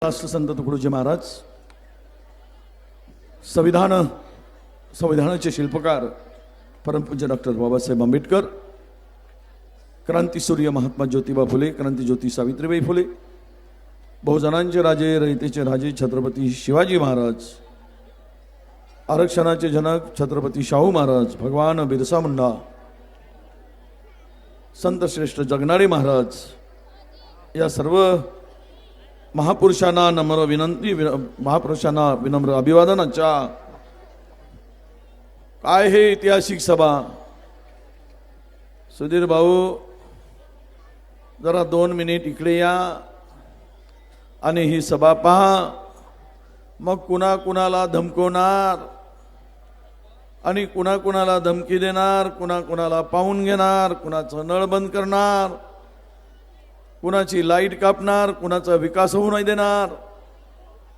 राष्ट्रसंत तुकडोजी महाराज संविधानाचे शिल्पकार परमपूज्य डॉक्टर बाबासाहेब आंबेडकर, क्रांतीसूर्य महात्मा ज्योतिबा फुले, क्रांतीज्योती सावित्रीबाई फुले, बहुजनांचे राजे, रयतेचे राजे छत्रपती शिवाजी महाराज, आरक्षणाचे जनक छत्रपती शाहू महाराज, भगवान बिरसा मुंडा, संत श्रेष्ठ जगनाडे महाराज, या सर्व महापुरुषांना नम्र विनंती, महापुरुषांना विनम्र अभिवादनाच्या काय हे ऐतिहासिक सभा. सुधीर भाऊ जरा 2 मिनिट इकडे या आणि ही सभा पहा. मग कुणाला धमकवणार आणि कुणाला धमकी देणार, कुणाला पाहून घेणार, कुणाचं नळ बंद करणार, कुणाची लाईट कापणार, कुणाचा विकास होऊ नाही देणार.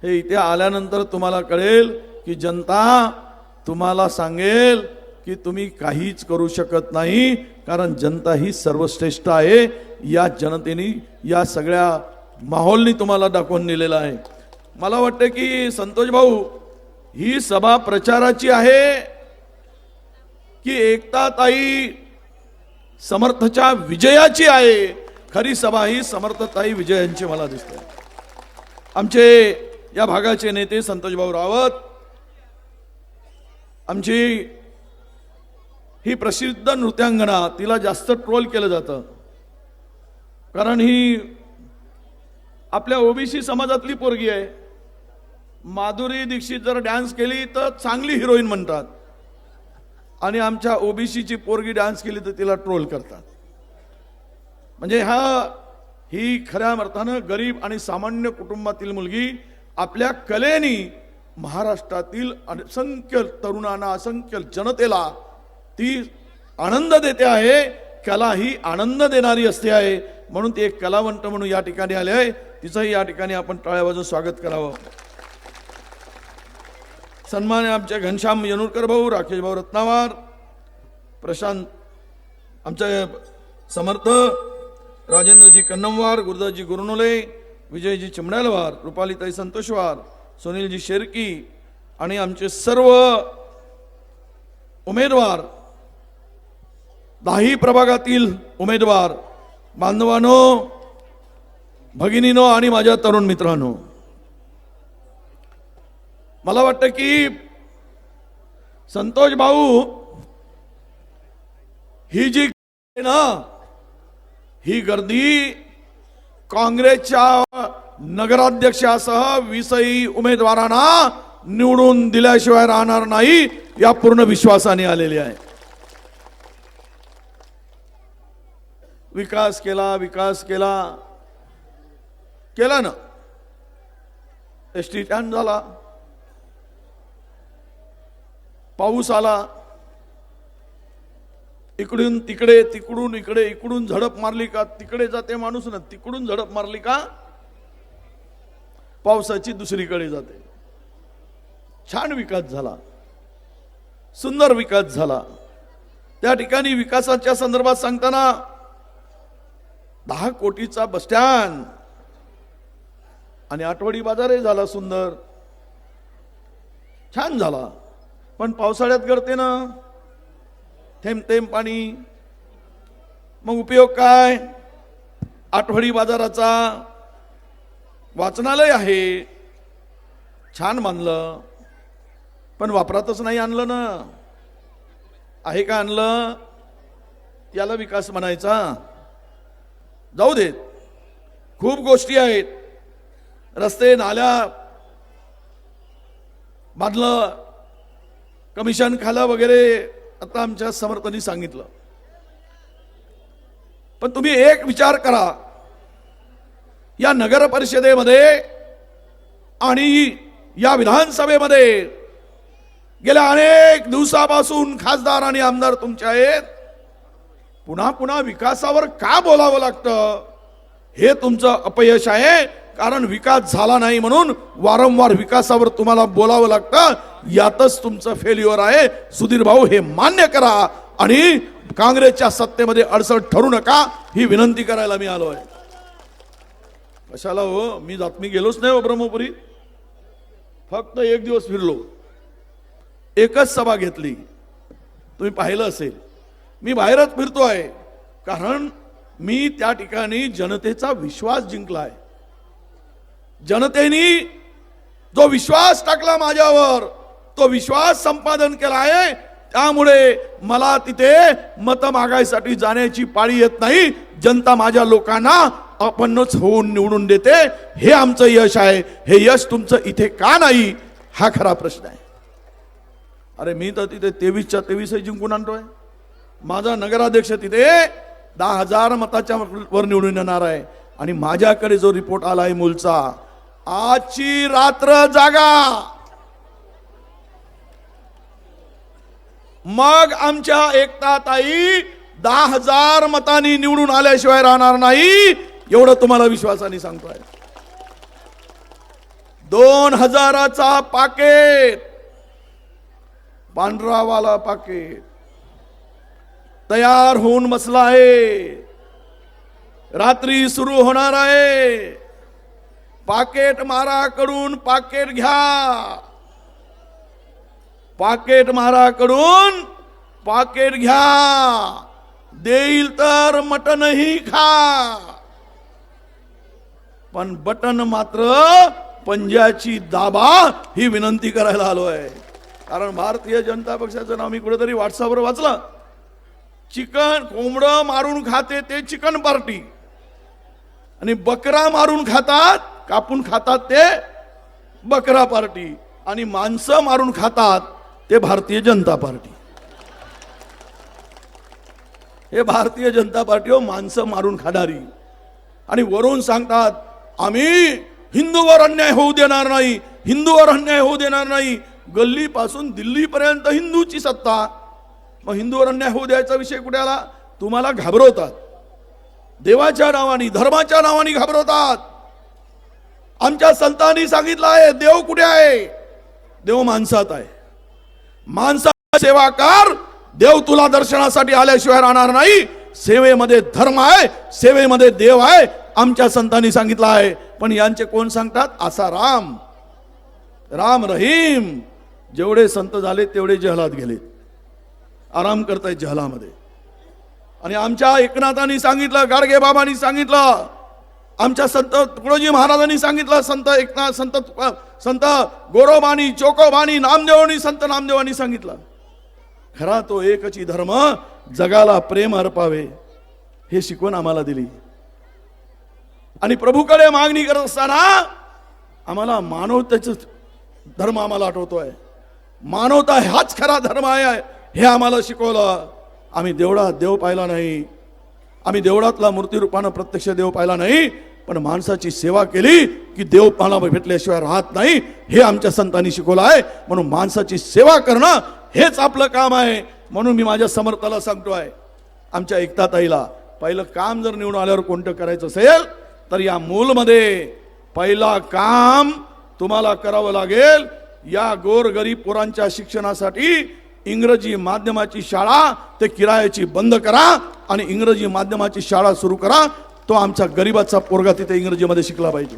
हे इथे आल्यानंतर तुम्हाला कळेल की जनता तुम्हाला सांगेल की तुम्ही काहीच करू शकत नाही, कारण जनता ही सर्वश्रेष्ठ आहे. या जनतेने, या सगळ्या माहोलनी तुम्हाला दाखवून दिलेला आहे. मला वाटतं की संतोष भाऊ, ही सभा प्रचाराची आहे की एकताताई समर्थच्या विजयाची आहे. खरी सभा ही समर्थताई विजयांची मला दिसते. आमचे या भागाचे नेते संतोष भाऊ रावत, आमची ही प्रसिद्ध नृत्यांगना, तिला जास्त ट्रोल केलं जातं कारण ही आपल्या ओबीसी समाजातली पोरगी आहे. माधुरी दीक्षित जर डान्स केली तर चांगली हिरोईन म्हणतात आणि आमच्या ओबीसीची पोरगी डान्स केली तर तिला ट्रोल करतात. म्हणजे ही खऱ्या अर्थानं गरीब आणि सामान्य कुटुंबातील मुलगी आपल्या कलेनी महाराष्ट्रातील असंख्य तरुणांना, असंख्य जनतेला ती आनंद देते आहे. कला ही आनंद देणारी असते आहे, म्हणून ती एक कलावंत म्हणून या ठिकाणी आले आहे. तिचंही या ठिकाणी आपण टाळ्या वाजवून स्वागत करावं. सन्मान आहे आमचे घनश्याम यनुरकर भाऊ, राकेश भाऊ रत्नावार, प्रशांत आमचे समर्थ, राजेंद्रजी कन्नमवार, गुरुदासजी गुरुनोले, विजयजी चिमण्यालवार, रुपालीताई संतोषवार, सुनीलजी शेरकी आणि आमचे सर्व उमेदवार, 10 प्रभागातील उमेदवार बांधवांनो, भगिनीनो आणि माझ्या तरुण मित्रांनो, मला वाटतं की संतोष भाऊ ही जी ना, ही गर्दी काँग्रेसच्या नगराध्यक्षासह 20 उमेदवारांना निवडून दिल्याशिवाय राहणार नाही, या पूर्ण विश्वासाने आलेली आहे. विकास केला ना. एसटी स्टँड झाला, पाऊस आला, इकडून तिकडे, तिकडून इकडे, इकडून झडप मारली का तिकडे जाते माणूस ना, तिकडून झडप मारली का पावसाची दुसरीकडे जाते. छान विकास झाला, सुंदर विकास झाला. त्या ठिकाणी विकासाच्या संदर्भात सांगताना 10 कोटीचा बस स्टँड आणि आठवडी बाजारही झाला, सुंदर छान झाला. पण पावसाळ्यात गळते ना, थेंब थेंब पाणी. मग उपयोग काय? आठवडी बाजाराचा वाचनालय आहे, छान बांधलं, पण वापरातच नाही आणलं ना. आहे का आणलं? याला विकास म्हणायचा? जाऊ देत, खूप गोष्टी आहेत. रस्ते नाल्या बांधलं, कमिशन खालं वगैरे, आता आमच्या समर्थांनी सांगितलं. पण तुम्ही एक विचार करा, या नगर परिषदेमध्ये आणि या विधानसभेमध्ये गेल्या अनेक दिवसापासून खासदार आणि आमदार तुमचे आहेत. पुन्हा विकासावर का बोलावं लागतं? हे तुमचं अपयश आहे, कारण विकास झाला नाही म्हणून वारंवार विकासावर तुम्हाला बोलावं लागतं. यातच तुमचं फेल्युअर आहे. सुधीर भाऊ, हे मान्य करा आणि काँग्रेसच्या सत्तेमध्ये अडचण ठरू नका, ही विनंती करायला मी आलोय. कशाला हो, मी गेलोच नाही हो ब्रह्मपुरी. फक्त एक दिवस फिरलो, एकच सभा घेतली. तुम्ही पाहिलं असेल, मी बाहेरच फिरतोय, कारण मी त्या ठिकाणी जनतेचा विश्वास जिंकलाय. जनतेने जो विश्वास टाकला माझ्यावर, तो विश्वास संपादन केला आहे. त्यामुळे मला तिथे मत मागायसाठी जाण्याची पाळी येत नाही. जनता माझ्या लोकांना आपणच होऊन निवडून देते. हे आमचं यश आहे. हे यश तुमचं इथे का नाही, हा खरा प्रश्न आहे. अरे मी तर तिथे 23च्या 23 जिंकून आणतोय. माझा नगराध्यक्ष तिथे 10,000 मताच्या वर निवडून येणार आहे. आणि माझ्याकडे जो रिपोर्ट आलाय मूलचा, आजची रात्र जागा, मग आमच्या एकताताई 10,000 मतांनी निवडून आल्याशिवाय राहणार नाही, एवढं तुम्हाला विश्वासाने सांगतोय. 2,000चा पाकेट, पांढरावाला पाकेट तयार होऊन बसला आहे. रात्री सुरू होणार आहे. पाकेट माराकडून पाकेट घ्या, पाकेट माराकडून पाकेट घ्या. देईल तर मटनही खा, पण बटन मात्र पंजाची दाबा, ही विनंती करायला आलोय. कारण भारतीय जनता पक्षाचं नाव मी कुठेतरी व्हॉट्सअपवर वाचलं. चिकन कोंबडं मारून खाते ते चिकन पार्टी, आणि बकरा मारून खातात, कापून खातात ते बकरा पार्टी, आणि माणसं मारून खातात ते भारतीय जनता पार्टी. हे भारतीय जनता पार्टी हो, माणसं मारून खाणारी. आणि वरून सांगतात आम्ही हिंदूवर अन्याय होऊ देणार नाही, हिंदूवर अन्याय होऊ देणार नाही. गल्लीपासून दिल्लीपर्यंत हिंदूची सत्ता, मग हिंदूवर अन्याय होऊ द्यायचा विषय कुठे आला? तुम्हाला घाबरवतात, देवाच्या नावाने धर्माच्या नावाने घाबरवतात. आमच्या संतांनी सांगितलं आहे देव कुठे आहे? देव माणसात आहे. माणसाचा सेवा कर, देव तुला दर्शनासाठी आल्याशिवाय राहणार नाही. सेवेमध्ये धर्म आहे, सेवेमध्ये देव आहे, आमच्या संतांनी सांगितलं आहे. पण यांचे कोण सांगतात? असा राम, राम रहीम. जेवढे संत झाले तेवढे जहलात गेले, आराम करतायत जहलामध्ये. आणि आमच्या एकनाथांनी सांगितलं, गाडगे बाबांनी सांगितलं, आमच्या संत तुकडोजी महाराजांनी सांगितलं, संत एकनाथ, संत गोरोबानी, चोकोबानी, नामदेवानी, संत नामदेवानी सांगितलं, खरा तो एकची धर्म, जगाला प्रेम अर्पावे, हे शिकवण आम्हाला दिली. आणि प्रभूकडे मागणी करत असताना आम्हाला मानवतेचा धर्म आम्हाला आठवतोय. मानवता हाच खरा धर्म आहे हे आम्हाला शिकवलं. आम्ही देवळात देव पाहिला नाही, आम्ही देवळातला मूर्ती रूपानं प्रत्यक्ष देव पाहिला नाही, पण माणसाची सेवा केली की देव पाला भेटल्याशिवाय राहत नाही, हे आमच्या संतांनी शिकवलं आहे. म्हणून माणसाची सेवा करणं हेच आपलं काम आहे. म्हणून मी माझ्या समर्थाला सांगतोय, आमच्या एकताताईला पहिलं काम जर निवडून आल्यावर कोणतं करायचं असेल तर या मूलमध्ये पहिला काम तुम्हाला करावं लागेल. या गोरगरीब पोरांच्या शिक्षणासाठी इंग्रजी माध्यमाची शाळा ते किरायाची बंद करा आणि इंग्रजी माध्यमाची शाळा सुरू करा. तो आमच्या गरीबाचा पोरगा तिथे इंग्रजीमध्ये शिकला पाहिजे.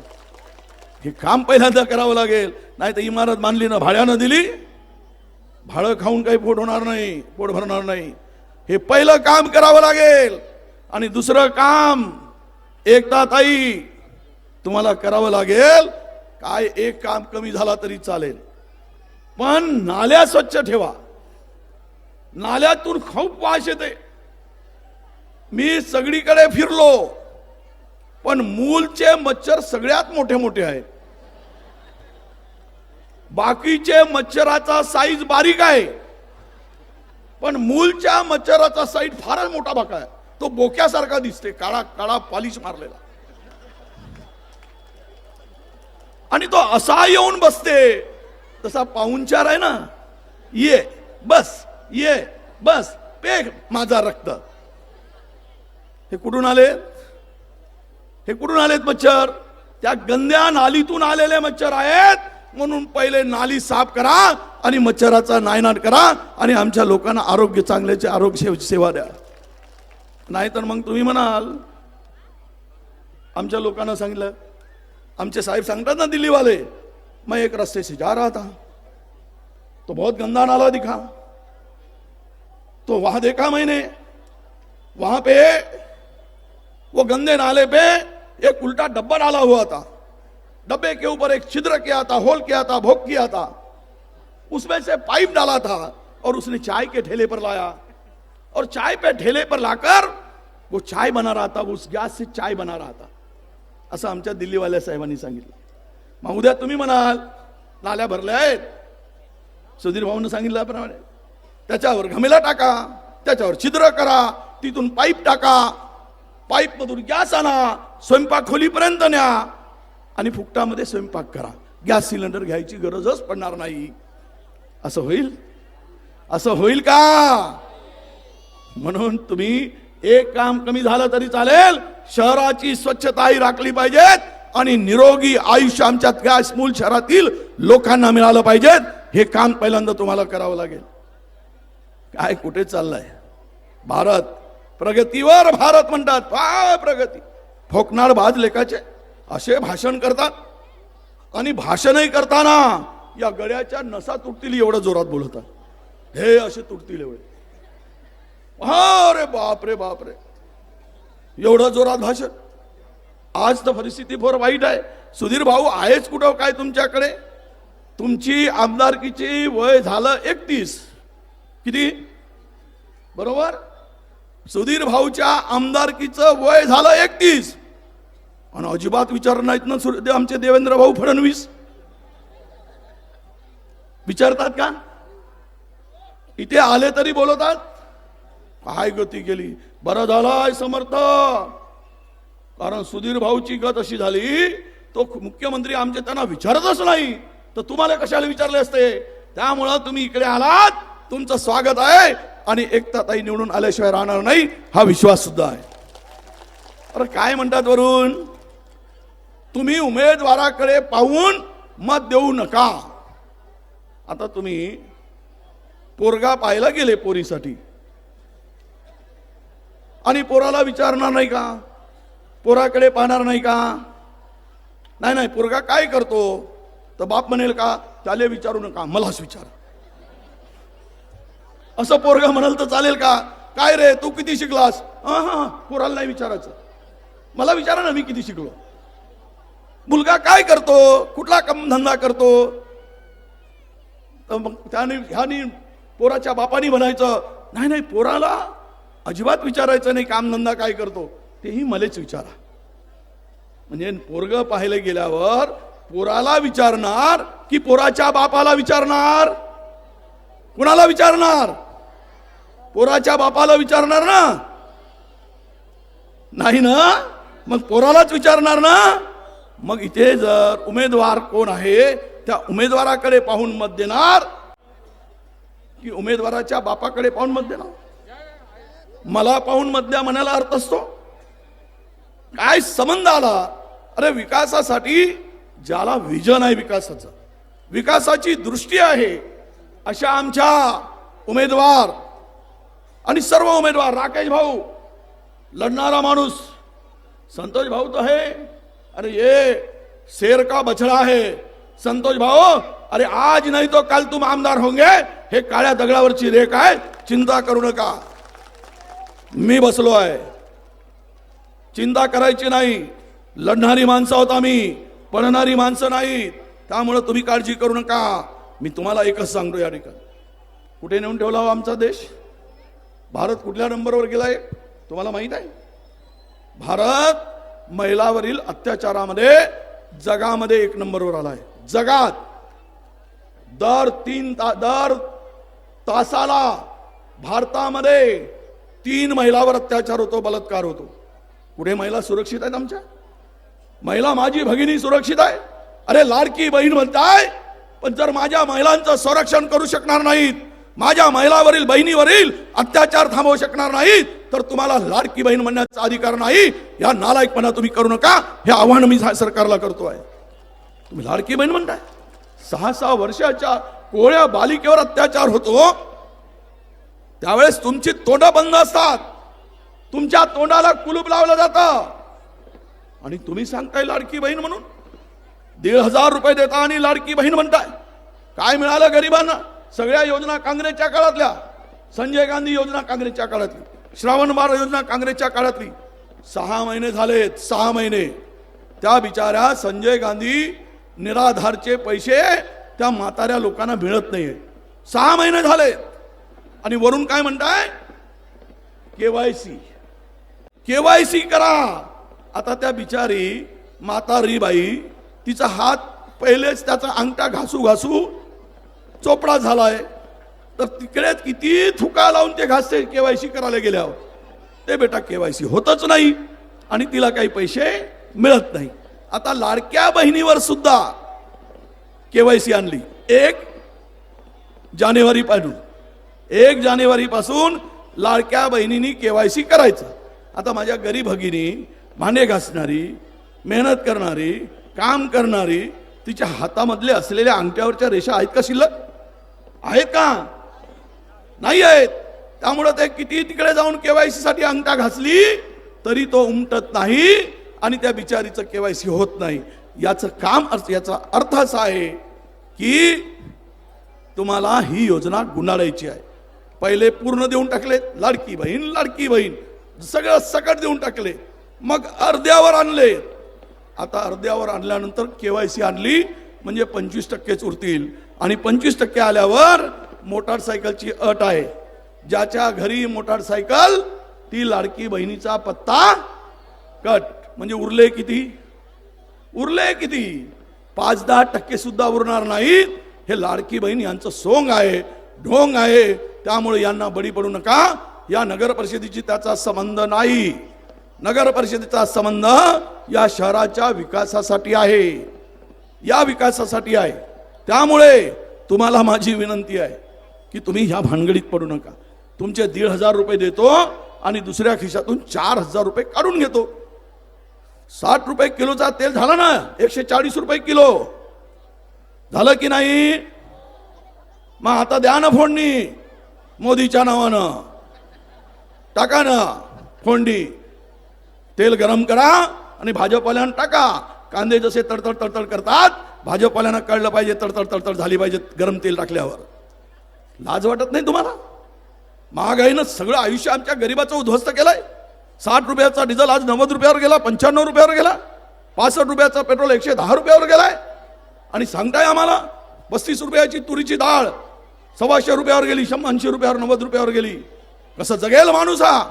हे काम पहिल्यांदा करावं लागेल. नाही तर इमारत बांधली ना भाड्यानं दिली, भाडं खाऊन काही पोट होणार नाही, पोट भरणार नाही. हे पहिलं काम करावं लागेल. आणि दुसरं काम एकताताई तुम्हाला करावं लागेल. काय एक काम कमी झाला तरी चालेल, पण नाल्या स्वच्छ ठेवा. नाल्यातून खूप वास येते. मी सगळीकडे फिरलो, पण मूलचे मच्छर सगळ्यात मोठे मोठे आहेत. बाकीचे मच्छराचा साईज बारीक आहे, पण मूलच्या मच्छराचा साईज फारच मोठा बाका आहे. तो बोक्यासारखा दिसते, काळा काळा पॉलिश मारलेला, आणि तो असा येऊन बसते तसा पाहुणचार आहे ना, ये बस, ये बस, पे माझा रक्त. हे कुठून आले? हे कुठून आलेत मच्छर? त्या गंद्या नालीतून आलेले मच्छर आहेत. म्हणून पहिले नाली साफ करा आणि मच्छराचा नायनाट करा आणि आमच्या लोकांना आरोग्य चांगल्याचे आरोग्य सेवा द्या. नाहीतर मग तुम्ही म्हणाल आमच्या लोकांना सांगितलं हमसे साहिब सांगतात ना दिल्ली वाले, मैं एक रास्ते से जा रहा था तो बहुत गंदा नाला दिखा, तो वहां देखा मैंने, वहां पे वो गंदे नाले पे एक उल्टा डब्बा डाला हुआ था, डब्बे के ऊपर एक छिद्र किया था, होल किया था, भोग किया था, उसमें से पाइप डाला था और उसने चाय के ठेले पर लाया और चाय पे ठेले पर लाकर वो चाय बना रहा था, उस गॅस से चाय बना रहा था, असं आमच्या दिल्लीवाल्या साहेबांनी सांगितलं. मग उद्या तुम्ही म्हणाल नाल्या भरल्या आहेत, सुधीर भाऊंनी सांगितल्याप्रमाणे त्याच्यावर घमेला टाका, त्याच्यावर छिद्र करा, तिथून पाईप टाका, पाईप मधून गॅस आणा, स्वयंपाक खोलीपर्यंत न्या आणि फुकटामध्ये स्वयंपाक करा, गॅस सिलेंडर घ्यायची गरजच पडणार नाही. असं होईल? असं होईल का? म्हणून तुम्ही एक काम कमी झालं तरी चालेल, शहराची स्वच्छताही राखली पाहिजे आणि निरोगी आयुष्य आमच्या गॅस मूल शहरातील लोकांना मिळालं पाहिजे. हे काम पहिल्यांदा तुम्हाला करावं लागेल. काय कुठे चाललंय भारत? प्रगतीवर भारत म्हणतात, काय प्रगती? फोकनार बाज लेखाचे असे भाषण करतात आणि भाषणही करताना या गळ्याच्या नसा तुटतील एवढं जोरात बोलतात, हे असे तुटतील एवढे. अरे बाप रे बाप रे, एवढं जोरात भाषण. आज तर परिस्थिती फार वाईट आहे. सुधीर भाऊ आहेच कुठं काय तुमच्याकडे? तुमची आमदारकीची वय झालं 31. किती बरोबर? सुधीर भाऊच्या आमदारकीचं वय झालं 31 आणि अजिबात विचार नाहीत ना आमचे देवेंद्र भाऊ फडणवीस. विचारतात का? इथे आले तरी बोलतात, काय गती केली. बरं झालाय समर्थ, कारण सुधीर भाऊची गत अशी झाली, तो मुख्यमंत्री आमचे त्यांना विचारतच नाही, तर तुम्हाला कशाला विचारले असते. त्यामुळे तुम्ही इकडे आलात, तुमचं स्वागत आहे आणि एकताताई निवडून आल्याशिवाय राहणार नाही हा विश्वास सुद्धा आहे. अरे काय म्हणतात वरून, तुम्ही उमेदवाराकडे पाहून मत देऊ नका. आता तुम्ही पोरगा पाहायला गेले पोरीसाठी आणि पोराला विचारणार नाही का? पोराकडे पाहणार नाही का? नाही नाही, पोरगा काय करतो तर बाप म्हणेल का त्याला विचारू नका, मलाच विचार. असं पोरगा म्हणाल तर चालेल का? काय रे तू किती शिकलास? हा, पोराला नाही विचारायचं, मला विचारा ना मी किती शिकलो. मुलगा काय करतो, कुठला धंदा करतो, तर मग त्याने ह्यानी पोराच्या बापानी म्हणायचं नाही नाही, पोराला अजिबात विचारायचं नाही कामधंदा काय करतो, तेही मलाच विचारा. म्हणजे पोरग पाहायला गेल्यावर पोराला विचारणार की पोराच्या बापाला विचारणार? कुणाला विचारणार? पोराच्या बापाला विचारणार ना? नाही ना, मग पोरालाच विचारणार ना. मग इथे जर उमेदवार कोण आहे त्या उमेदवाराकडे पाहून मत देणार की उमेदवाराच्या बापाकडे पाहून मत देणार? मला पाहून मत द्या म्हणायला अर्थ असतो काय? संबंध आला? अरे विकासासाठी ज्याला विजन आहे, विकासाची दृष्टी आहे, अशा आमच्या उमेदवार आणि सर्व उमेदवार, राकेश भाऊ लढणारा माणूस, संतोष भाऊ तो है, अरे ये शेर का बछड़ा है संतोष भाऊ, अरे आज नहीं तो कल तुम आमदार होंगे, हे काळ्या दगडावरची रेख आहे, चिंता करू नका, मी बसलो आहे, चिंता करायची नाही. लढणारी माणसं आहोत आम्ही, पळणारी माणसं नाहीत, त्यामुळे तुम्ही काळजी करू नका. मी तुम्हाला एकच सांगतो, या ठिकाणी कुठे नेऊन ठेवला हो आमचा देश? भारत कुठल्या नंबरवर गेलाय तुम्हाला माहित आहे? भारत महिलावरील अत्याचारामध्ये जगामध्ये 1 नंबरवर आलाय. जगात दर तासाला भारतामध्ये 3 महिलावर अत्याचार होतो, बलात्कार होतो. पुढे महिला सुरक्षित आहेत आमच्या? महिला माझी भगिनी सुरक्षित आहे? अरे लाडकी बहीण म्हणताय, पण जर माझ्या महिलांचं संरक्षण करू शकणार नाहीत, माझ्या महिलावरील बहिणीवरील अत्याचार थांबवू शकणार नाहीत, तर तुम्हाला लाडकी बहीण म्हणण्याचा अधिकार नाही. या नालायकपणा तुम्ही करू नका, हे आव्हान मी सरकारला करतोय. तुम्ही लाडकी बहीण म्हणताय, 6-6 वर्षाच्या कोळ्या बालिकेवर अत्याचार होतो, त्यावेळेस तुमची तोंड बंद असतात, तुमच्या तोंडाला कुलूप लावलं जातं आणि तुम्ही सांगताय लाडकी बहीण म्हणून. 1,500 रुपये देता आणि लाडकी बहीण म्हणताय. काय मिळालं गरिबांना? सगळ्या योजना काँग्रेसच्या काळातल्या, संजय गांधी योजना काँग्रेसच्या काळातली, श्रावणबाळ योजना काँग्रेसच्या काळातली. 6 महिने झालेत, 6 महिने त्या बिचाऱ्या संजय गांधी निराधारचे पैसे त्या म्हाताऱ्या लोकांना मिळत नाहीये. 6 महिने झाले आणि वरून काय म्हणताय? केवायसी करा. आता त्या बिचारी म्हातारी बाई, तिचा हात पहिलेच त्याचा अंगठा घासू घासू चोपडा झालाय, तर तिकडे किती थुका लावून ते घासते केवायसी करायला गेल्यावर. ते बेटा केवायसी होतच नाही आणि तिला काही पैसे मिळत नाही. आता लाडक्या बहिणीवर सुद्धा केवायसी आणली 1 जानेवारी पासून लाडक्या बहिणींनी केवायसी करायचं. आता माझ्या गरीब भगिनी, भांडे घासणारी, मेहनत करणारी, काम करणारी, तिच्या हातामधले असलेल्या अंगठ्यावरच्या रेषा आहेत का शिल्लक? आहेत का? नाही आहेत. त्यामुळे ते किती तिकडे जाऊन केवायसी साठी अंगठा घासली तरी तो उमटत नाही आणि त्या बिचारीचं केवायसी होत नाही. याचा अर्थ असा आहे की तुम्हाला ही योजना गुंडाळायची आहे. पहिले पूर्ण देऊन टाकले, लाडकी बहीण सगळं सकट देऊन टाकले, मग अर्ध्यावर आणले. आता अर्ध्यावर आणल्यानंतर केवायसी आणली म्हणजे 25% उरतील आणि 25% आल्यावर मोटारसायकलची अट आहे. ज्याच्या घरी मोटारसायकल ती लाडकी बहिणीचा पत्ता कट. म्हणजे उरले किती? 5-10% सुद्धा उरणार नाही. हे लाडकी बहीण यांचं सोंग आहे, ढोंग आहे. त्यामुळे यांना बळी पडू नका. या नगर परिषदेची त्याचा संबंध नाही. नगर परिषदेचा संबंध या शहराच्या विकासासाठी आहे, या विकासासाठी आहे. त्यामुळे तुम्हाला माझी विनंती आहे की तुम्ही ह्या भानगडीत पडू नका. तुमचे 1,500 रुपये देतो आणि दुसऱ्या खिशातून 4,000 रुपये काढून घेतो. 60 रुपये किलोचा तेल झाला ना, 140 रुपये किलो झालं की नाही? मग आता द्या ना फोडणी मोदीच्या नावानं, टाका ना फोडणी. तेल गरम करा आणि भाजपवाल्यांना टाका. कांदे जसे तडतड तडतड करतात, भाजपवाल्यांना कळलं पाहिजे तडतड तडतड झाली पाहिजे गरम तेल टाकल्यावर. लाज वाटत नाही तुम्हाला? महागाईनं सगळं आयुष्य आमच्या गरिबाचं उद्ध्वस्त केलंय. 60 रुपयाचा डिझेल आज 90 रुपयावर गेला, 95 रुपयावर गेला. 65 रुपयाचा पेट्रोल 110 रुपयावर गेलाय आणि सांगताय आम्हाला 35 रुपयाची तुरीची डाळ 125 रुपयावर गेली, 80 रुपयावर 90 रुपयावर गेली. कसं जगेल माणूस हा?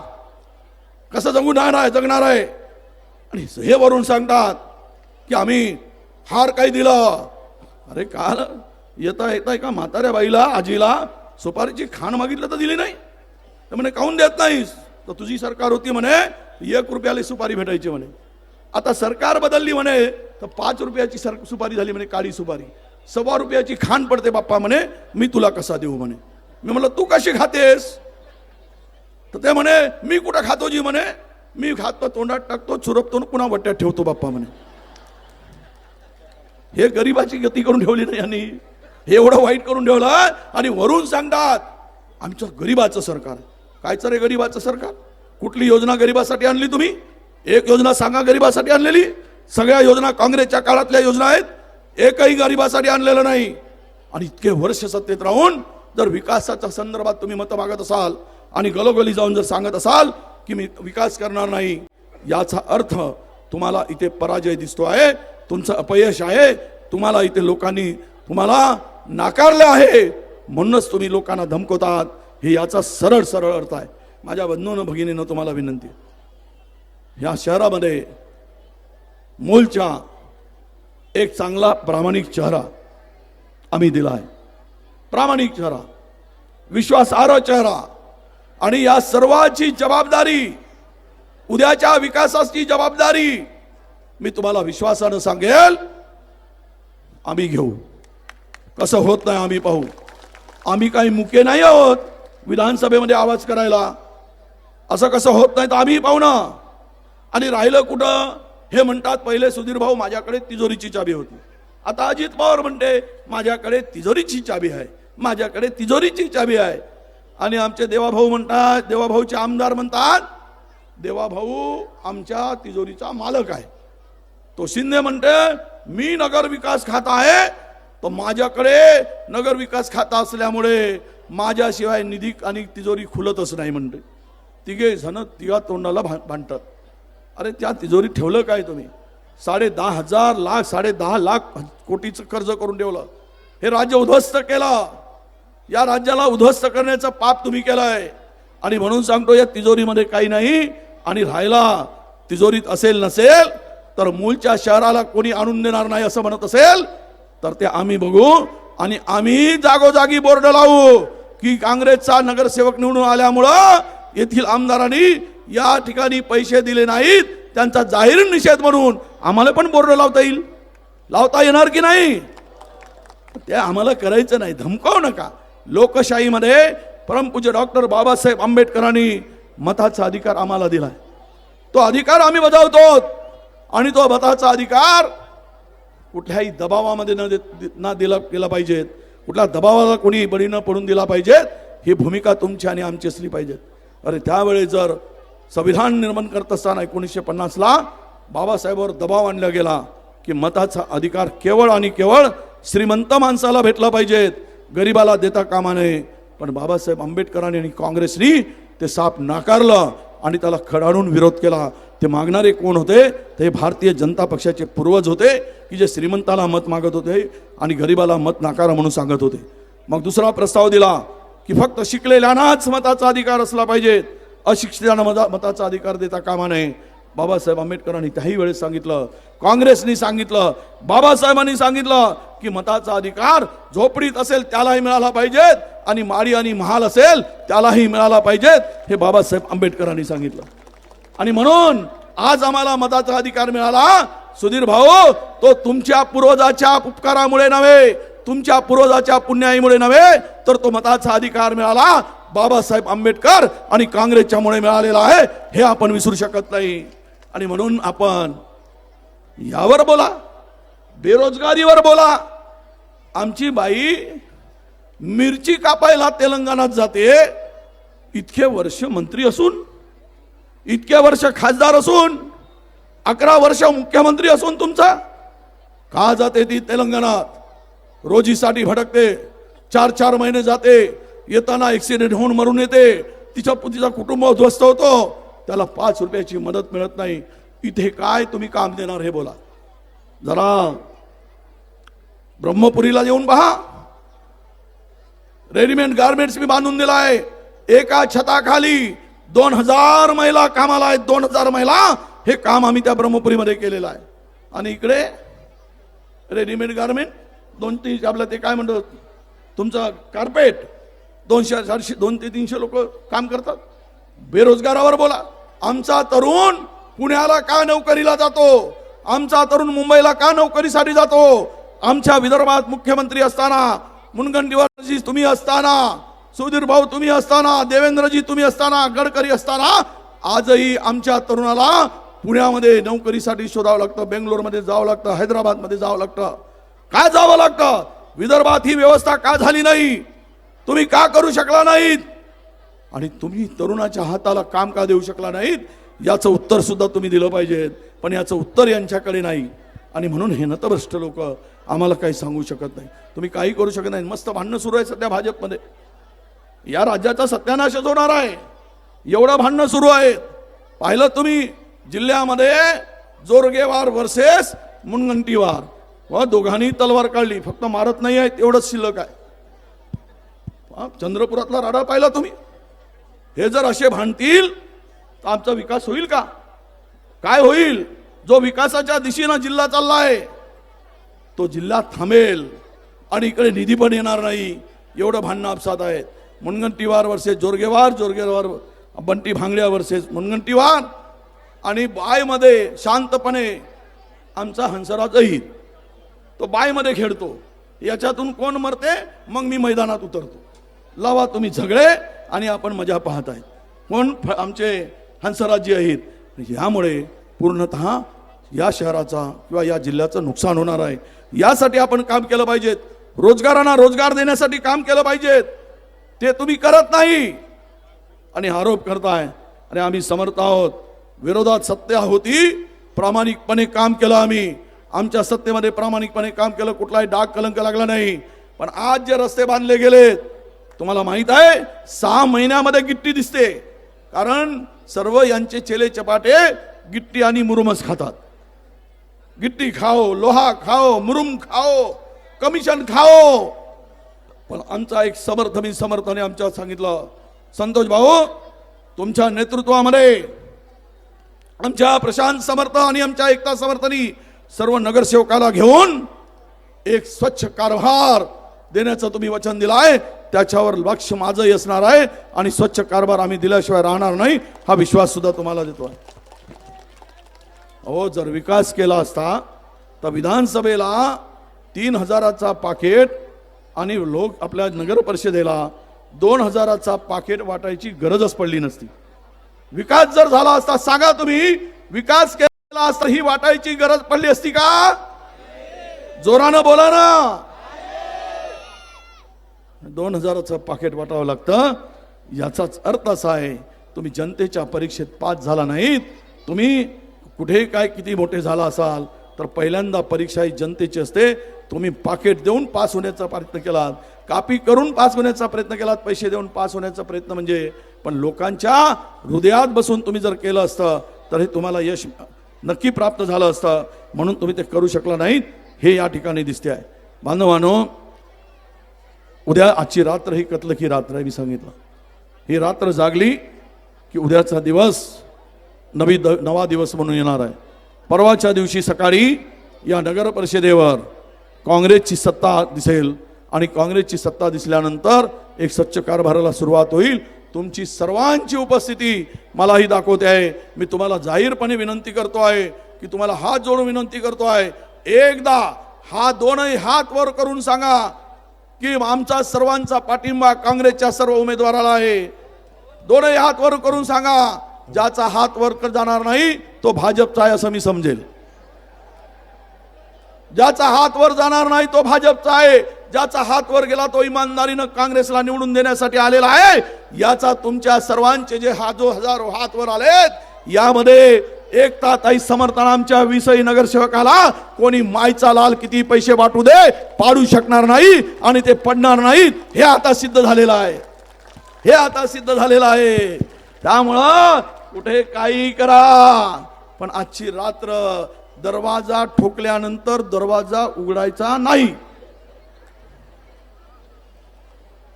कसं जगणार आहे? आणि हे वरून सांगतात की आम्ही हार काही दिलं. अरे काल येताय का म्हाताऱ्या बाईला, आजीला सुपारीची खाण मागितलं तर दिली नाही? तर म्हणे काहून देत नाहीस? तर तुझी सरकार होती म्हणे 1 रुपयाला सुपारी भेटायची म्हणे. आता सरकार बदलली म्हणे तर 5 रुपयाची सुपारी झाली म्हणे, काळी सुपारी. 1.25 रुपयाची खाण पडते बाप्पा म्हणे, मी तुला कसा देऊ म्हणे. मी म्हणलं तू कशी खातेस? तर ते म्हणे मी कुठं खातो जी म्हणे, मी खातो तोंडात टाकतो, चुरपतो, पुन्हा वट्यात ठेवतो बाप्पा म्हणे. हे गरिबाची गती करून ठेवली नाही यांनी, हे एवढं वाईट करून ठेवलं. आणि वरून सांगतात आमचं गरिबाचं सरकार. कायचं रे गरिबाचं सरकार? कुठली योजना गरिबासाठी आणली तुम्ही? एक योजना सांगा गरिबासाठी आणलेली. सगळ्या योजना काँग्रेसच्या काळातल्या योजना आहेत, एकही गरिबासाठी आणलेलं नाही. आणि इतके वर्ष सत्तेत राहून जर विकासाच्या संदर्भात तुम्ही मतं मागत असाल आणि गलोगली जाऊन जर सांगत असाल की मी विकास करणार नाही, याचा अर्थ तुम्हाला इथे पराजय दिसतो आहे, तुमचं अपयश आहे. तुम्हाला इथे लोकांनी तुम्हाला नाकारलं आहे, म्हणूनच तुम्ही लोकांना धमकवतात. हे याचा सरळ सरळ अर्थ आहे. माझ्या बंधूंनो भगिनींनो तुम्हाला विनंती आहे, या शहरामध्ये मूलचा एक चांगला प्रामाणिक चेहरा आम्ही दिला आहे. प्रामाणिक चेहरा, विश्वासार्ह चेहरा. आणि या सर्वाची जबाबदारी, उद्याच्या विकासाची जबाबदारी मी तुम्हाला विश्वासानं सांगेल आम्ही घेऊ. कसं होत नाही आम्ही पाहू. आम्ही काही मुके नाही आहोत विधानसभेमध्ये आवाज करायला. असं कसं होत नाही तर आम्ही पाहू ना. आणि राहिलं कुठं? हे म्हणतात पहिले सुधीर भाऊ माझ्याकडे तिजोरीची चाबी होती, आता अजित पवार म्हणते माझ्याकडे तिजोरीची चाबी आहे, माझ्याकडे तिजोरीची चाबी आहे. आणि आमचे देवाभाऊ म्हणतात, देवाभाऊचे आमदार म्हणतात देवाभाऊ आमच्या तिजोरीचा मालक आहे. तो शिंदे म्हणते मी नगर विकास खाता आहे, तर माझ्याकडे नगर विकास खाता असल्यामुळे माझ्याशिवाय निधी आणि तिजोरी खुलतच नाही म्हणते. तिघे जण तिघा तोंडाला भांडतात. अरे त्या तिजोरीत ठेवलं काय तुम्ही? 10,500 लाख 10.5 लाख कोटीचं कर्ज करून ठेवलं. हे राज्य उद्ध्वस्त केलं. या राज्याला उद्ध्वस्त करण्याचं पाप तुम्ही केलंय. आणि म्हणून सांगतो, या तिजोरीमध्ये काही नाही. आणि राहिला तिजोरीत असेल नसेल तर मूळच्या शहराला कोणी आणून देणार नाही असं म्हणत असेल तर ते आम्ही बघू. आणि आम्ही जागोजागी बोर्ड लावू की काँग्रेसचा नगरसेवक निवडून आल्यामुळं येथील आमदारांनी या ठिकाणी पैसे दिले नाहीत, त्यांचा जाहीर निषेध म्हणून आम्हाला पण बोर्ड लावता येईल. लावता येणार की नाही? ते आम्हाला करायचं नाही. धमकावू नका. लोकशाहीमध्ये परमपूज्य डॉक्टर बाबासाहेब आंबेडकरांनी मताचा अधिकार आम्हाला दिलाय. तो अधिकार आम्ही बजावतो. आणि तो मताचा अधिकार कुठल्याही दबावामध्ये न दिला गेला पाहिजेत. कुठल्या दबावाला कोणी बळी न पडून दिला पाहिजेत. ही भूमिका तुमची आणि आमची असली पाहिजे. अरे त्यावेळी जर संविधान निर्माण करत असताना 1950ला बाबासाहेबांवर दबाव आणला गेला की मताचा अधिकार केवळ आणि केवळ श्रीमंत माणसाला भेटला पाहिजेत, गरिबाला देता कामा नये. पण बाबासाहेब आंबेडकरांनी आणि काँग्रेसनी ते साप नाकारलं आणि त्याला खडाडून विरोध केला. ते मागणारे कोण होते? ते भारतीय जनता पक्षाचे पूर्वज होते की जे श्रीमंताला मत मागत होते आणि गरिबाला मत नाकारा म्हणून सांगत होते. मग दुसरा प्रस्ताव दिला की फक्त शिकलेल्यांनाच मताचा अधिकार असला पाहिजे, अशिक्षितांना मताचा अधिकार देता कामा नये. बाबासाहेब आंबेडकरांनी त्याही वेळेस सांगितलं, काँग्रेसनी सांगितलं, बाबासाहेबांनी सांगितलं की मताचा अधिकार झोपडीत असेल त्यालाही मिळाला पाहिजेत आणि माडी आणि महाल असेल त्यालाही मिळाला पाहिजेत. हे बाबासाहेब आंबेडकरांनी सांगितलं. आणि म्हणून आज आम्हाला मताचा अधिकार मिळाला. सुधीर भाऊ, तो तुमच्या पूर्वजाच्या उपकारामुळे नव्हे, तुमच्या पूर्वजाच्या पुण्याईमुळे नव्हे, तर तो मताचा अधिकार मिळाला बाबासाहेब आंबेडकर आणि काँग्रेसच्यामुळे मिळालेला आहे. हे आपण विसरू शकत नाही. आणि म्हणून आपण यावर बोला, बेरोजगारीवर बोला. आमची बाई मिरची कापायला तेलंगणात जाते. इतके वर्ष मंत्री असून, इतके वर्ष खासदार असून, 11 वर्ष मुख्यमंत्री असून तुमचा का जाते ती तेलंगणात? रोजीसाठी भटकते, 4-4 महिने जाते, येताना ऍक्सिडेंट होऊन मरून येते, तिचा कुटुंब उद्ध्वस्त होतो, त्याला 5 रुपयाची मदत मिळत नाही. इथे काय तुम्ही काम देणार हे बोला. जरा ब्रह्मपुरीला येऊन पहा. रेडीमेड गार्मेंट्स मी बांधून दिला आहे. एका छताखाली 2000 महिला कामाला आहेत. 2000 महिला. हे काम आम्ही त्या ब्रह्मपुरीमध्ये केलेलं आहे. आणि इकडे रेडीमेड गार्मेंट 2-3 आपलं ते काय म्हणतो तुमचं कार्पेट 200-400 200-300 लोक काम करतात. बेरोजगारावर बोला. आमचा तरुण पुण्याला का नोकरीला जातो? आमचा तरुण मुंबईला का नोकरीसाठी जातो? आमच्या विदर्भात मुख्यमंत्री असताना, मुनगंटीवारजी तुम्ही असताना, सुधीर भाऊ तुम्ही असताना, देवेंद्रजी तुम्ही असताना, गडकरी असताना, आजही आमच्या तरुणाला पुण्यामध्ये नोकरीसाठी शोधावं लागतं, बेंगलोरमध्ये जावं लागतं, हैदराबादमध्ये जावं लागतं. काय जावं लागतं? विदर्भात ही व्यवस्था का झाली नाही? तुम्ही का करू शकला नाहीत? आणि तुम्ही तरुणाच्या हाताला काम का देऊ शकला नाहीत? याचं उत्तर सुद्धा तुम्ही दिलं पाहिजे. पण याचं उत्तर यांच्याकडे नाही. आणि म्हणून हे नतभ्रष्ट लोक आम्हाला काही सांगू शकत नाही. तुम्ही काही करू शकत नाही. मस्त भांडणं सुरू आहे सध्या भाजपमध्ये. या राज्याचा सत्यानाशच होणार आहे. एवढं भांडणं सुरू आहे. पाहिलं तुम्ही जिल्ह्यामध्ये जोरगेवार वर्सेस मुनगंटीवार, व दोघांनी तलवार काढली. फक्त मारत नाही आहेत एवढंच शिल्लक आहे. चंद्रपुरातला राडा पाहिला तुम्ही. हे जर असे भांडतील तर आमचा विकास होईल का? काय होईल? जो विकासाच्या दिशेनं जिल्हा चाललाय तो जिल्हा थांबेल आणि इकडे निधी पण येणार नाही. एवढं भांडणं आपसात आहेत. Mungantiwar versus Jorgewar, Jorgewar Bunty Bhangdiya versus Mungantiwar. आणि बायमध्ये शांतपणे आमचा हंसराज अहिर तो बायमध्ये खेळतो. याच्यातून कोण मरते मग मी मैदानात उतरतो. लावा तुम्ही झगडे आणि आपण मजा पाहत आहेत. कोण? आमचे हंसराजी अहिर. यामुळे पूर्णतः या शहराचा किंवा या जिल्ह्याचं नुकसान होणार आहे. यासाठी आपण काम केलं पाहिजे. रोजगारांना रोजगार देण्यासाठी काम केलं पाहिजे. ते तुम्ही करत नाही आणि आरोप करताय. आणि आम्ही समर्थ आहोत. विरोधात सत्ता होती, प्रामाणिकपणे काम केलं आम्ही. आमच्या सत्तेमध्ये प्रामाणिकपणे काम केलं, कुठलाही डाग कलंक लागला नाही. पण आज जे रस्ते बांधले गेलेत, तुम्हाला माहित आहे 6 महिन्यामध्ये गिट्टी दिसते. कारण सर्व यांचे चेले चपाटे गिट्टी आणि मुरुमच खातात. गिट्टी खाओ, लोहा खाओ, मुरुम खाओ, कमिशन खाओ. पण आमचा एक समर्थने आमच्या सांगितलं, संतोष भाऊ तुमच्या नेतृत्वामध्ये आमच्या प्रशांत समर्थ आणि आमच्या एकता समर्थनी सर्व नगरसेवकाला घेऊन एक स्वच्छ कारभार देण्याचं तुम्ही वचन दिलाय. त्याच्यावर लक्ष माझंही असणार आहे आणि स्वच्छ कारभार आम्ही दिल्याशिवाय राहणार नाही, हा विश्वास सुद्धा तुम्हाला देतो आहे. अहो, जर विकास केला असता तर विधानसभेला 3000चा पाकिट आणि लोक आपल्या नगर परिषदेला 2000चा पाकिट वाटायची गरजच पडली नसती. विकास जर झाला असता, सांगा तुम्ही, विकास केला असता ही वाटायची गरज पडली असती का? जोरानं बोला ना. 2000चं पाकिट वाटावं लागतं. याचाच अर्थ असा आहे, तुम्ही जनतेच्या परीक्षेत पास झाला नाहीत. तुम्ही कुठे काय किती मोठे झाला असाल तर पहिल्यांदा परीक्षा ही जनतेची असते. तुम्ही पाकिट देऊन पास होण्याचा प्रयत्न केलात, कापी करून पास होण्याचा प्रयत्न केलात, पैसे देऊन पास होण्याचा प्रयत्न म्हणजे. पण लोकांच्या हृदयात बसून तुम्ही जर केलं असतं तर हे तुम्हाला यश नक्की प्राप्त झालं असतं. म्हणून तुम्ही ते करू शकला नाहीत, हे या ठिकाणी दिसते आहे. बांधवांनो, उद्या आजची रात्र ही कतलकी रात्र आहे. मी सांगितलं, ही रात्र जागली की उद्याचा दिवस नवा दिवस म्हणून येणार आहे. परवाच्या दिवशी सकाळी या नगर परिषदेवर काँग्रेसची सत्ता दिसेल आणि काँग्रेसची सत्ता दिसल्यानंतर एक स्वच्छ कारभाराला सुरुवात होईल. तुमची सर्वांची उपस्थिती मलाही दाखवते आहे. मी तुम्हाला जाहीरपणे विनंती करतो आहे की तुम्हाला हात जोडून विनंती करतो आहे, एकदा हा दोनही हात वर करून सांगा की आमचा सर्वांचा पाठिंबा काँग्रेसच्या सर्व उमेदवाराला आहे. दोनही हात वर करून सांगा. ज्याचा हात वर जाणार नाही तो भाजपचा आहे असं मी समजेल. ज्याचा हात वर जाणार नाही तो भाजपचा आहे. ज्याचा हात वर गेला तो इमानदारीनं काँग्रेसला निवडून देण्यासाठी आलेला आहे. याचा तुमच्या सर्वांचे जे हजारो हात वर आलेत, यामध्ये एकता ताई समर्थन आमच्या 20 नगरसेवकाला कोणी मायचा लाल किती पैसे वाटू दे पाडू शकणार नाही आणि ते पडणार नाहीत. हे आता सिद्ध झालेलं आहे. हे आता सिद्ध झालेलं आहे. त्यामुळं कुठे काही करा, पण आजची रात्र दरवाजा ठोकल्यानंतर दरवाजा उघडायचा नाही.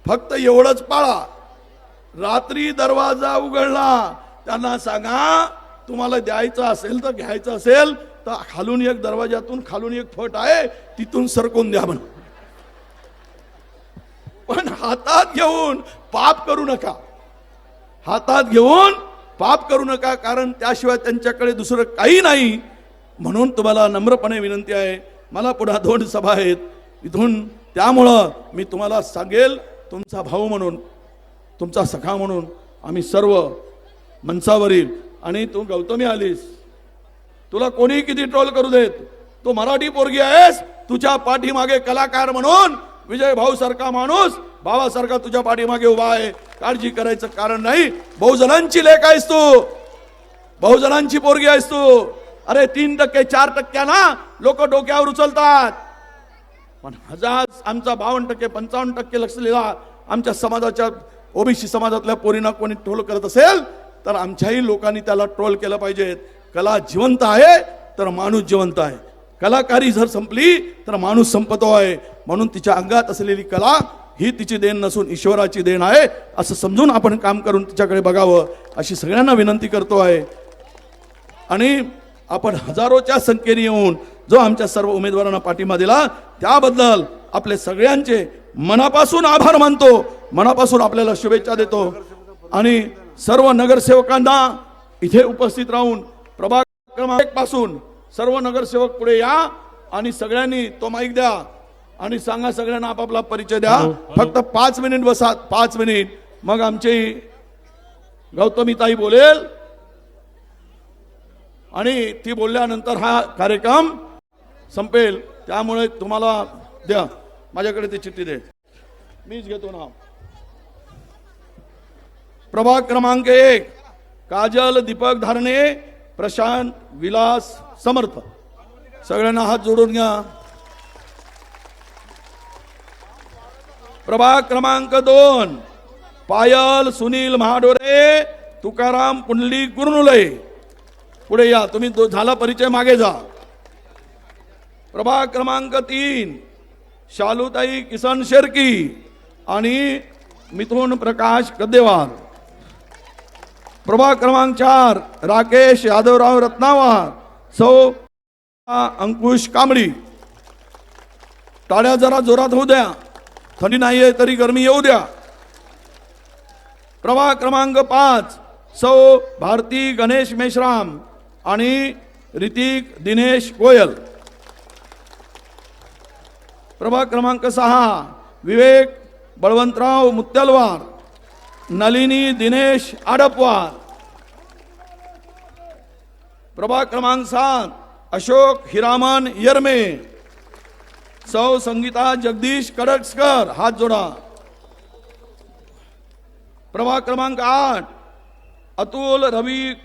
फक्त एवढंच पाळा. रात्री दरवाजा उघडला त्यांना सांगा, तुम्हाला द्यायचं असेल तर घ्यायचं असेल तर खालून एक दरवाजातून खालून एक फट आहे तिथून सरकून द्या म्हणून. पण हातात घेऊन पाप करू नका. हातात घेऊन पाप करू नका, कारण त्याशिवाय त्यांच्याकडे दुसरं काही नाही. म्हणून तुम्हाला नम्रपणे विनंती आहे. मला पुन्हा 2 सभा आहेत इथून, त्यामुळं मी तुम्हाला सांगेल, तुमचा भाऊ म्हणून, तुमचा सखा म्हणून आम्ही सर्व मंचावरील, आणि तू गौतमी आलीस, तुला कोणी किती ट्रोल करू देत, तू मराठी पोरगी आहेस, तुझ्या पाठीमागे कलाकार म्हणून विजय भाऊ सारखा माणूस भावासारखा तुझ्या पाठीमागे उभा आहे. काळजी करायचं कारण नाही. बहुजनांची लेक आहेस तू, बहुजनांची पोरगी आहेस तू. अरे 3% 4% ना लोक डोक्यावर उचलतात, पण हजार आमचा 52% 55% लक्ष दिला आमच्या समाजाच्या ओबीसी समाजातल्या पोरींना कोणी ट्रोल करत असेल तर आमच्याही लोकांनी त्याला ट्रोल केलं पाहिजे. कला जिवंत आहे तर माणूस जिवंत आहे. कलाकारी जर संपली तर माणूस संपतो आहे. म्हणून तिच्या अंगात असलेली कला ही तिची देण नसून ईश्वराची देण आहे असं समजून आपण काम करून तिच्याकडे बघावं अशी सगळ्यांना विनंती करतो आहे. आणि आपण हजारोच्या संख्येने येऊन जो आमच्या सर्व उमेदवारांना पाठिंबा दिला त्याबद्दल आपले सगळ्यांचे मनापासून आभार मानतो. मनापासून आपल्याला शुभेच्छा देतो. आणि सर्व नगरसेवकांना इथे उपस्थित राहून प्रभाग क्रमांक 1 पासून सर्व नगरसेवक पुढे या आणि सगळ्यांनी तो माईक द्या आणि सांगा, सगळ्यांना आपापला परिचय द्या. फक्त 5 मिनिट बसा, 5 मिनिट. मग आमची गौतमी ताई बोलेल आणि ती बोलल्यानंतर हा कार्यक्रम संपेल. त्यामुळे तुम्हाला द्या, माझ्याकडे ती चिठ्ठी दे, मीच घेतो नाव. प्रभाग क्रमांक 1 काजल दीपक धारणे, प्रशांत विलास समर्थ. सगळ्यांना हात जोडून घ्या. प्रभाग क्रमांक 2 पायल सुनील महाडोरे, तुकाराम पुंडलिक गुरनुले. पुढे या, तुम्ही झाला परिचय, मागे जा. प्रभाग क्रमांक 3 शालुताई किसन शेरकी आणि मिथुन प्रकाश गद्देवार. प्रभाग क्रमांक 4 राकेश यादवराव रत्नावार, सौ अंकुश कांबळी. टाळ्या जरा जोरात होऊ द्या, थंडी नाहीये तरी गरमी येऊ द्या. प्रभाग क्रमांक 5 सौ भारती गणेश मेश्राम आणि ऋतिक दिनेश गोयल. प्रभाग क्रमांक 6 विवेक बळवंतराव मुत्तलवार, नलिनी दिनेश आडपवार. प्रभाग क्रमांक 7 अशोक हिरामन यरमे, सौ संगीता जगदीश कडकसकर. हात जोडा. प्रभाग क्रमांक 8 अतुल रवी